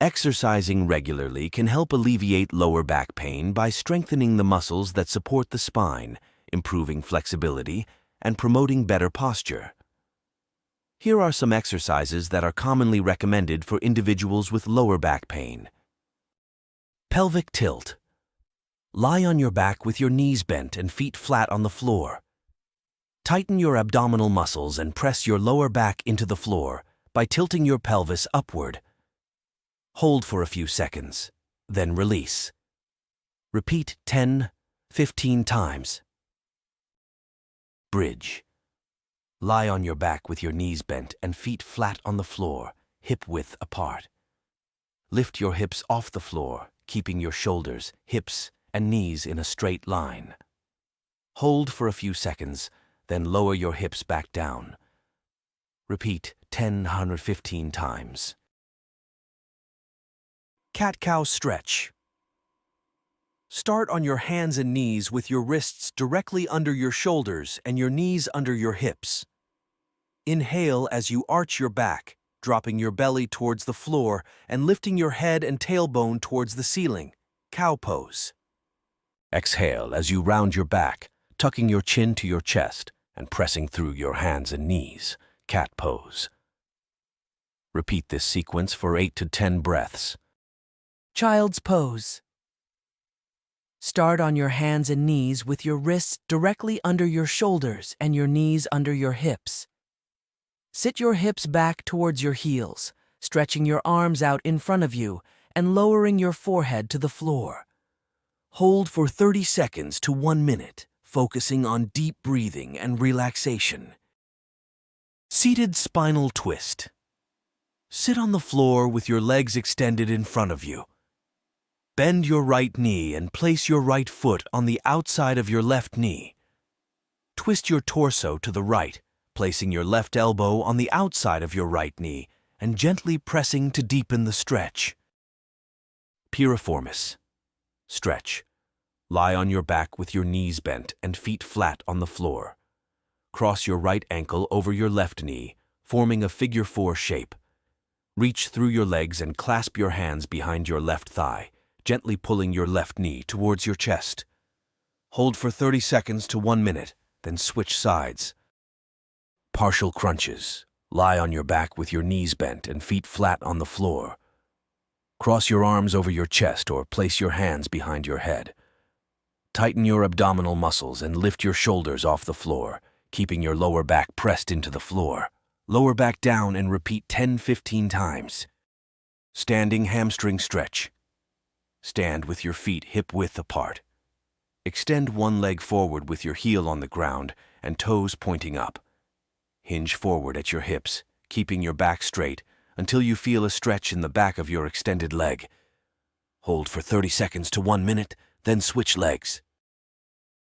Exercising regularly can help alleviate lower back pain by strengthening the muscles that support the spine, improving flexibility, and promoting better posture. Here are some exercises that are commonly recommended for individuals with lower back pain. Pelvic tilt. Lie on your back with your knees bent and feet flat on the floor. Tighten your abdominal muscles and press your lower back into the floor by tilting your pelvis upward. Hold for a few seconds, then release. Repeat 10-15 times. Bridge. Lie on your back with your knees bent and feet flat on the floor, hip width apart. Lift your hips off the floor, keeping your shoulders, hips, and knees in a straight line. Hold for a few seconds, then lower your hips back down. Repeat 10-15 times. Cat-cow stretch. Start on your hands and knees with your wrists directly under your shoulders and your knees under your hips. Inhale as you arch your back, dropping your belly towards the floor and lifting your head and tailbone towards the ceiling, cow pose. Exhale as you round your back, tucking your chin to your chest and pressing through your hands and knees, cat pose. Repeat this sequence for 8 to 10 breaths. Child's pose. Start on your hands and knees with your wrists directly under your shoulders and your knees under your hips. Sit your hips back towards your heels, stretching your arms out in front of you and lowering your forehead to the floor. Hold for 30 seconds to 1 minute, focusing on deep breathing and relaxation. Seated spinal twist. Sit on the floor with your legs extended in front of you. Bend your right knee and place your right foot on the outside of your left knee. Twist your torso to the right, placing your left elbow on the outside of your right knee and gently pressing to deepen the stretch. Piriformis. Stretch. Lie on your back with your knees bent and feet flat on the floor. Cross your right ankle over your left knee, forming a figure 4 shape. Reach through your legs and clasp your hands behind your left thigh, gently pulling your left knee towards your chest. Hold for 30 seconds to 1 minute, then switch sides. Partial crunches. Lie on your back with your knees bent and feet flat on the floor. Cross your arms over your chest or place your hands behind your head. Tighten your abdominal muscles and lift your shoulders off the floor, keeping your lower back pressed into the floor. Lower back down and repeat 10-15 times. Standing hamstring stretch. Stand with your feet hip-width apart. Extend one leg forward with your heel on the ground and toes pointing up. Hinge forward at your hips, keeping your back straight until you feel a stretch in the back of your extended leg. Hold for 30 seconds to 1 minute, then switch legs.